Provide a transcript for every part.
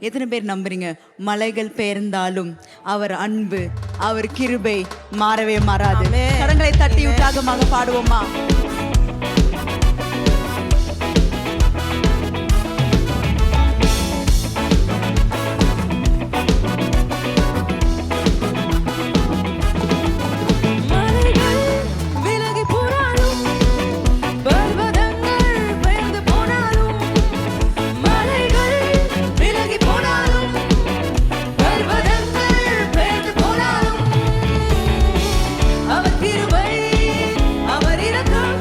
எத்தனை பேர் நம்புறீங்க? மலைகள் பெயர்ந்தாலும் அவர் அன்பு, அவர் கிருபை மாறவே மாறாது. கரங்களை தட்டி உற்சாகமாக பாடுவோமா? அவர் கிருபை, அவர் இரக்கம்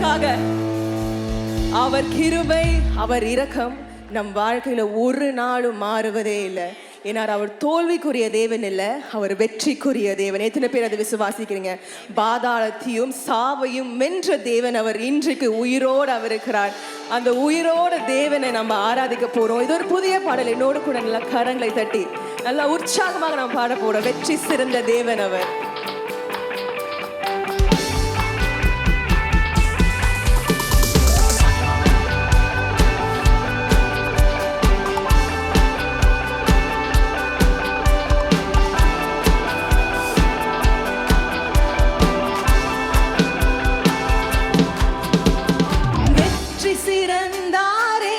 செய்வதற்காக. அவர் கிருபை, அவர் இரக்கம் நம் வாழ்க்கையில ஒரு நாளும் மாறுவதே இல்லை. ஏன்னா அவர் தோல்விக்குரிய தேவன் இல்லை, அவர் வெற்றிக்குரிய தேவன். எத்தனை பேர் அதை விசுவாசிக்கிறீங்க? பாதாளத்தையும் சாவையும் வென்ற தேவன் அவர் இன்றைக்கு உயிரோடு அவர் இருக்கிறார். அந்த உயிரோட தேவனை நம்ம ஆராதிக்க போறோம். இது ஒரு புதிய பாடல். என்னோடு கூட நல்லா கரங்களை தட்டி நல்லா உற்சாகமாக நம்ம பாட போறோம். வெற்றி சிறந்த தேவன் அவர். வெற்றி சிறந்தாரே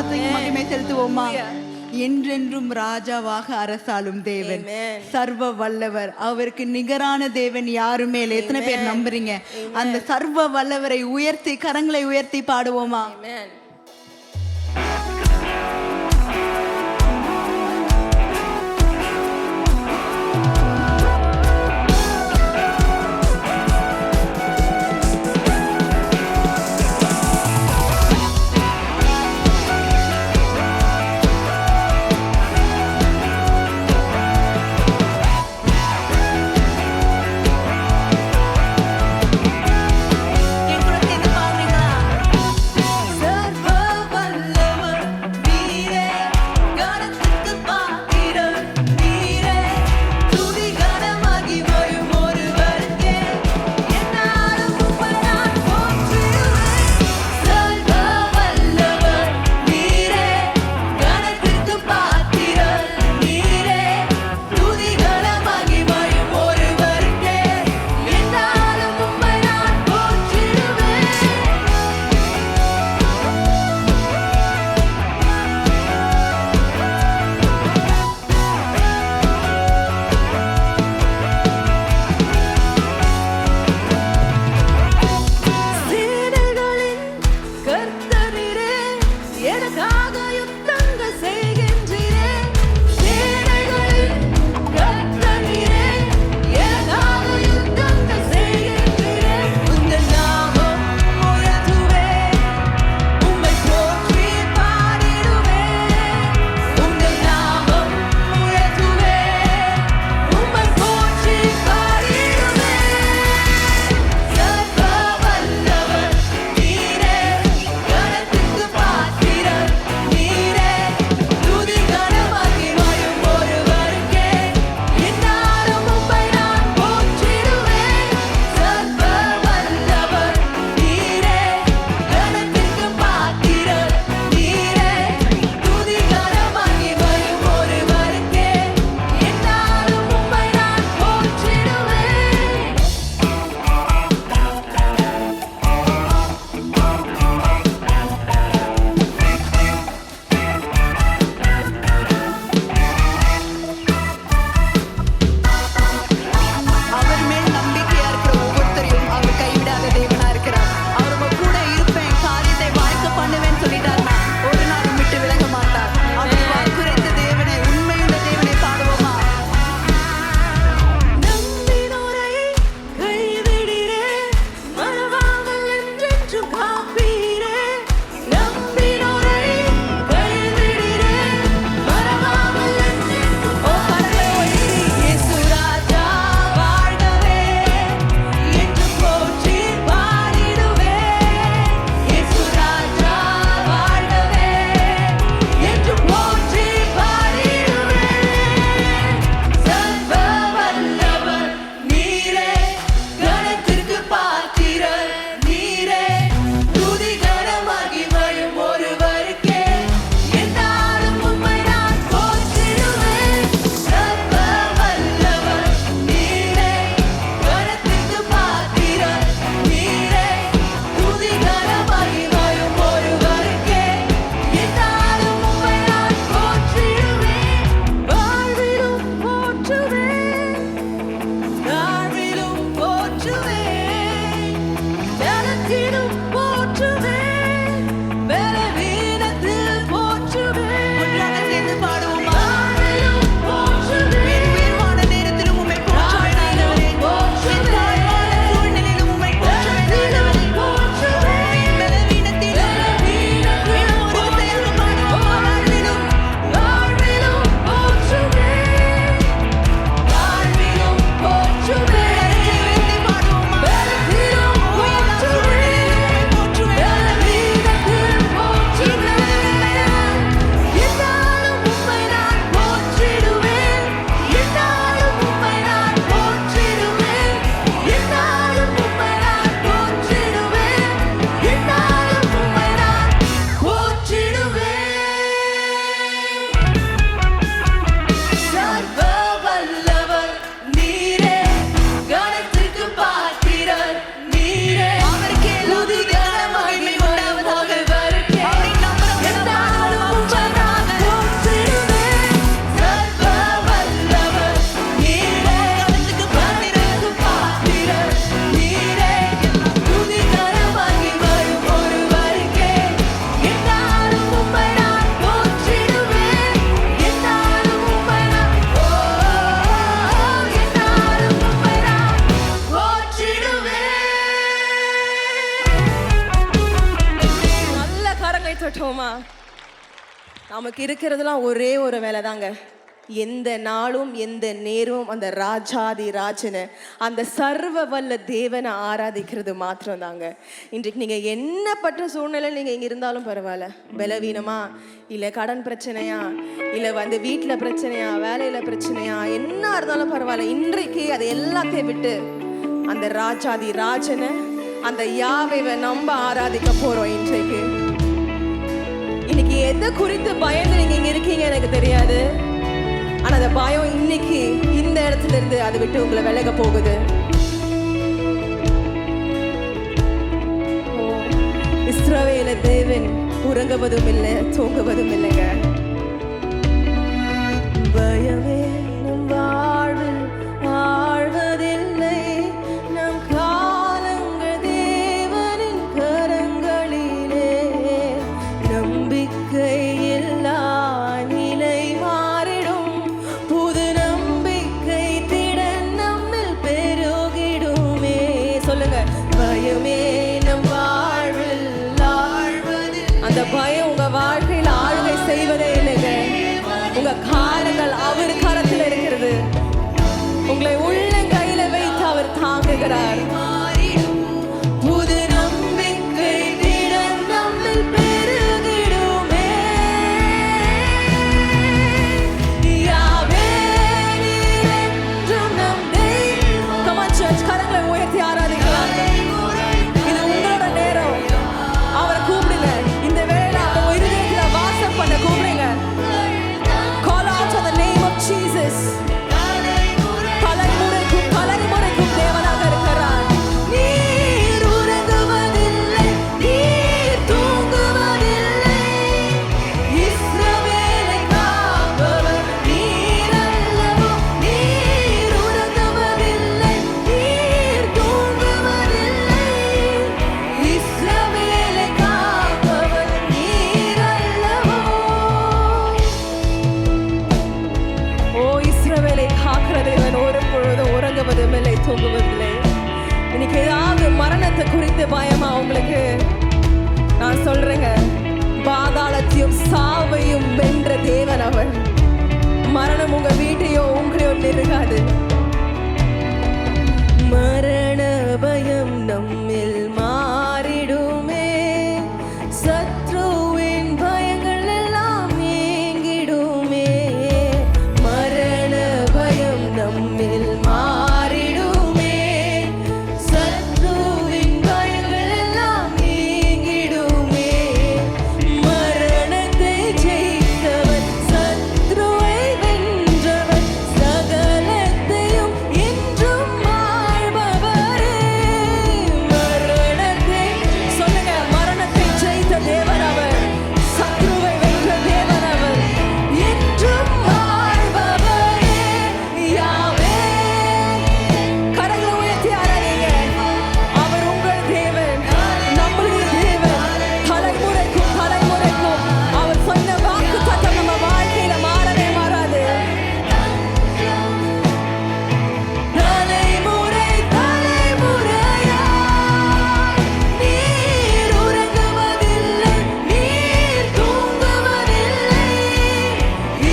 நாமத்துக்கு மகிமை செலுத்துவோமா? என்றென்றும் ராஜாவாக அரசாளும் தேவன், சர்வ வல்லவர், அவருக்கு நிகரான தேவன் யாருமே இல்லை. எத்தனை பேர் நம்புறீங்க? அந்த சர்வ வல்லவரை உயர்த்தி கரங்களை உயர்த்தி பாடுவோமா? நமக்கு இருக்கிறதுலாம் ஒரே ஒரு வேலை தாங்க. எந்த நாளும் எந்த நேரமும் அந்த ராஜாதி ராஜனை, அந்த சர்வ வல்ல தேவனை ஆராதிக்கிறது மாத்திரம் தாங்க. இன்றைக்கு நீங்கள் என்ன பட்ட சூழ்நிலையில் நீங்கள் இங்கே இருந்தாலும் பரவாயில்ல, பலவீனமா இல்லை கடன் பிரச்சனையா இல்லை வீட்டில் பிரச்சனையா வேலையில் பிரச்சனையா என்ன இருந்தாலும் பரவாயில்ல, இன்றைக்கு அதை எல்லாத்தையும் விட்டு அந்த ராஜாதி ராஜனை அந்த யாவேவை நம்ம ஆராதிக்க போகிறோம். இன்னைக்கு எதை குறித்து பயந்து நீங்க இங்க இருக்கீங்க எனக்கு தெரியாது. ஆனா அந்த பயம் இன்னைக்கு இந்த இடத்துல இருந்து அதை விட்டு உங்களை விலக போகுது. இஸ்ரவேல தேவன் உறங்குவதும் இல்லை தூங்குவதும் இல்லைங்க. பயமே நம் வாழ்வில் வாழ்வதில்லை, நம் காலங்கள் தேவனின் கரங்களிலே. நம்பிக்கை இல்லா நிலை மாறிடும், புது நம்பிக்கை திடன் நம்மில் பெருகிடுமே. சொல்லுங்க, பயமே நம் வாழ்வில் வாழ்வதில்லை. அந்த பயம் உங்க வாழ்க்கையில் ஆளுகை செய்வதே இல்லைங்க. உங்க காலங்கள் அவர் கரத்தில் இருக்கிறது. உங்களை உள்ளங்கையில வைத்து அவர் தாங்குகிறார். புது நம்பிக்கை திடன் நம்மில் பெருகிடுமே. யாவே நீர் என்றும் நம் தெய்வம். Come on church, கரங்களை உயர்த்தி ஆராதிக்கலாம். இது உங்களோட நேரம். அவரை கூப்பிடுங்க. இந்த வேளையில அவர் இருதயத்துல வாசம் பண்ண கூப்பிடுங்க. Call out to the name of Jesus. தலைமுறைக்கும் தலைமுறைக்கும் தேவனாக இருக்கிறார். நீர் உறங்குவதில்லை, நீர் தூங்குவதில்லை. இஸ்ரவேலை காப்பவர் நீர் அல்லவோ. நீர் உறங்குவதில்லை, நீர் தூங்குவதில்லை. இஸ்ரவேலை காப்பவர் நீர் அல்லவோ. ஓ இஸ்ரவேலை காக்கிற தேவன் ஒரு பொழுதும் உறங்குவதும் இல்லை தூங்குவதில்லை. இன்னைக்கு ஏதாவது மரணத்தை குறித்து பயமா உங்களுக்கு? நான் சொல்றேங்க, பாதாளத்தையும் சாவையும் வென்ற தேவன் அவர். மரணம் உங்க வீட்டையோ உங்களையோ நெருங்காது. மரண பயம் நம்மில் மாறிடுமே, சத்ருவின் பயங்கள் எல்லாம் நீங்கிடுமே. மரண பயம் நம்மில் மாறிடுமே, சத்ருவின் பயங்கள் எல்லாம் நீங்கிடுமே. மரணத்தை ஜெயித்தவன், சத்ருவை வென்றவன், சகலத்தையும் என்றும் வாழ்பவரே. மரணத்தை சொல்லுங்க, மரணத்தை ஜெயித்த தேவன் அவர், சத்ருவை வென்ற தேவன் அவர், என்றும் வாழ்பவரே. யாவே கரங்களை உயர்த்தி ஆராதிங்க. அவர் உங்கள் தேவன், நம்முடைய தேவன். தலைமுறைக்கும் தலைமுறைக்கும் அவர் சொன்ன வாக்குத்தத்தம் நம்ம வாழ்க்கையில மாறவே மாறாது. தலைமுறை தலைமுறையாய் நீர் உறங்குவதில்லை, நீர் தூங்குவதில்லை.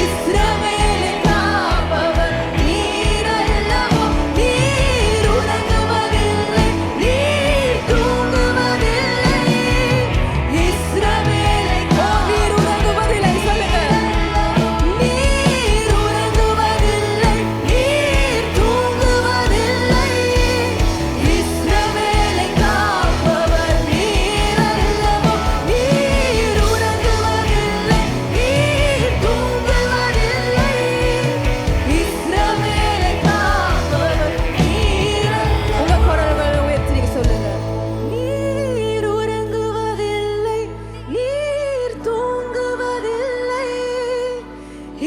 இஸ்ரவேலை காப்பவர் நீர் அல்லவோ. நீர் உறங்குவதில்லை, நீர் தூங்குவதில்லை. இஸ்ரவேலை நீர் உறங்குவதில்லை. சொல்லுங்க, நீர் உறங்குவதில்லை, நீர் தூங்குவதில்லை. இஸ்ரவேலை காப்பவர் நீர் அல்லவோ. நீர் உறங்குவதில்லை, நீர் தூங்குவதில்லை. இஸ்ரவேலை காப்பவர் நீர் அல்லவோ. உங்க குரல்களை உயர்த்தி நீங்க சொல்லுங்க, நீர் உறங்குவதில்லை, நீர் தூங்குவதில்லை.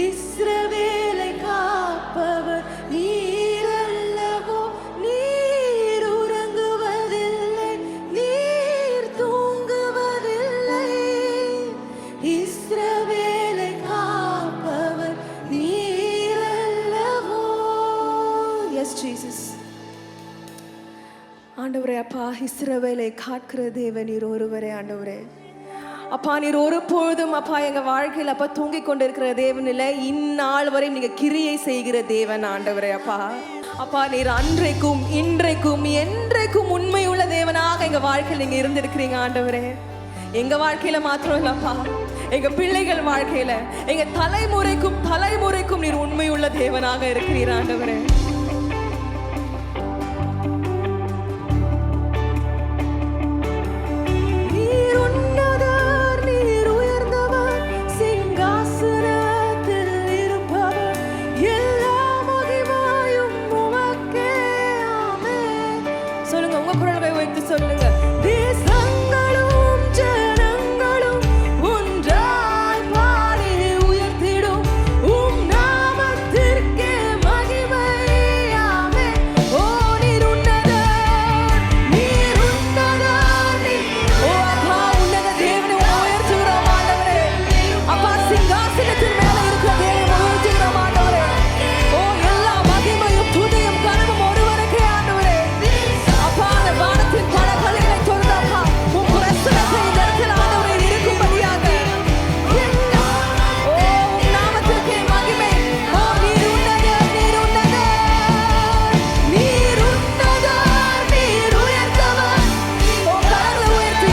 இஸ்ரவேலை காப்பவர் நீர் அல்லவோ. நீர் உறங்குவதில்லை, நீர் தூங்குவதில்லை. இஸ்ரவேலை காப்பவர் நீர் அல்லவோ. S Jesus. ஆண்டவரே, அப்பா, இஸ்ரவேலை காக்கிற தேவன் நீர் ஒருவரே. ஆண்டவரே, அப்பா நீர் ஒரு பொழுதும் அப்பா எங்க வாழ்க்கையில் அப்பா தூங்கி கொண்டிருக்கிற தேவன் இல்லை, இந்நாள் வரை நீங்க கிரியை செய்கிற தேவன் ஆண்டவரே. அப்பா அப்பா நீர் அன்றைக்கும் இன்றைக்கும் என்றைக்கும் உண்மையுள்ள தேவனாக எங்க வாழ்க்கையில் நீங்க இருந்திருக்கிறீங்க ஆண்டவரே. எங்க வாழ்க்கையில மாத்திரம் இல்லப்பா, எங்க பிள்ளைகள் வாழ்க்கையில, எங்க தலைமுறைக்கும் தலைமுறைக்கும் நீர் உண்மையுள்ள தேவனாக இருக்கிறீர் ஆண்டவரே. சொல்லுங்க, தேசங்களும் ஜனங்களும் ஒன்றாய் பாடி உயர்த்திடும் உம் நாமத்திற்கே மகிமை. ஆமென். ஓ நீர் உன்னதர், நீர் உன்னதர். ஓ அப்பா உன்னத தேவனை உயர்த்துகிறோம் ஆண்டவரே. அப்பா சிங்காசனத்தின் மேல இருக்கிற தேவனை உயர்த்துகிறோம் ஆண்டவரே. ஓ எல்லா மகிமையும் துதியும் கனமும் ஒருவருக்கே ஆண்டவரே. அப்பா அந்த வானத்தின் பலகலைகளை தொடுதப்பா உம் பிரசன்னத்தை இந்த இடத்தில் ஆண்டவரே இருக்கும்படியாக. ஓ உம் நாமத்திற்கே மகிமை. ஓ நீர் உன்னதர், நீர் உன்னதர், நீர் உன்னதர், நீர் உயர்ந்தவர். ஓ கரங்களை உயர்த்தி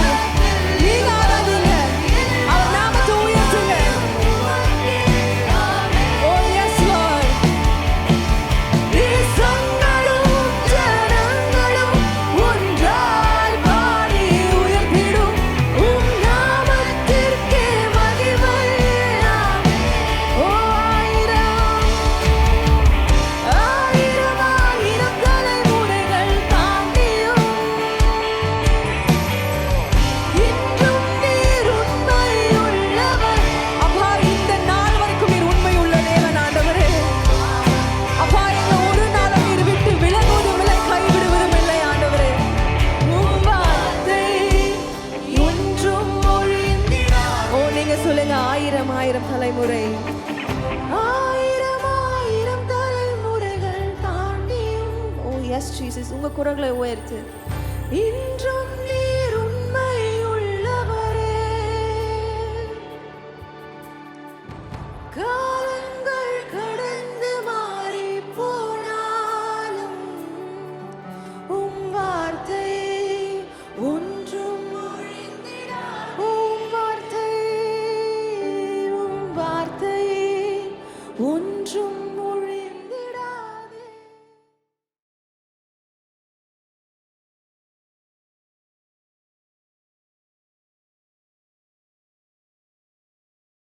நீங்க ஆராதிங்க, அவர் நாமத்தை உயர்த்துங்க. ஓ எஸ் லார்ட். தேசங்களும் ஜனங்களும் ஒன்றாய் பாடி உயர்த்திடும் உம் நாமத்திற்கே மகிமை. ஓ ஆயிரம் ஆயிரம் தலைமுறைகள் தாண்டியும் இன்றும் நீர் உண்மையுள்ளவர். அப்பா இந்த நாள் வரைக்கும் நீர் உண்மையுள்ள தேவன் ஆண்டவரே. அப்பா எங்க ஒரு நாளும் நீர் விட்டு விலகுவதும் இல்லை, கைவிடுவதும் இல்லை ஆண்டவரே. உம் வார்த்தை ஒன்றும் ஒழிந்திடா. ஓ நீங்க சொல்லுங்க, ஆயிரம் ஆயிரம் தலைமுறை, ஆயிரம் ஆயிரம் தலைமுறைகள் தாண்டியும். ஓ எஸ் ஜீசஸ், உங்க குரல்களை உயர்த்து. இன்றும் நீர் உண்மையுள்ளவரே. காலங்கள் கடந்து மாறி போனாலும் உம் வார்த்தை ஒன்றும் ஒழிந்திடா. உம் வார்த்தை, உம் வார்த்தை ஒன்றும்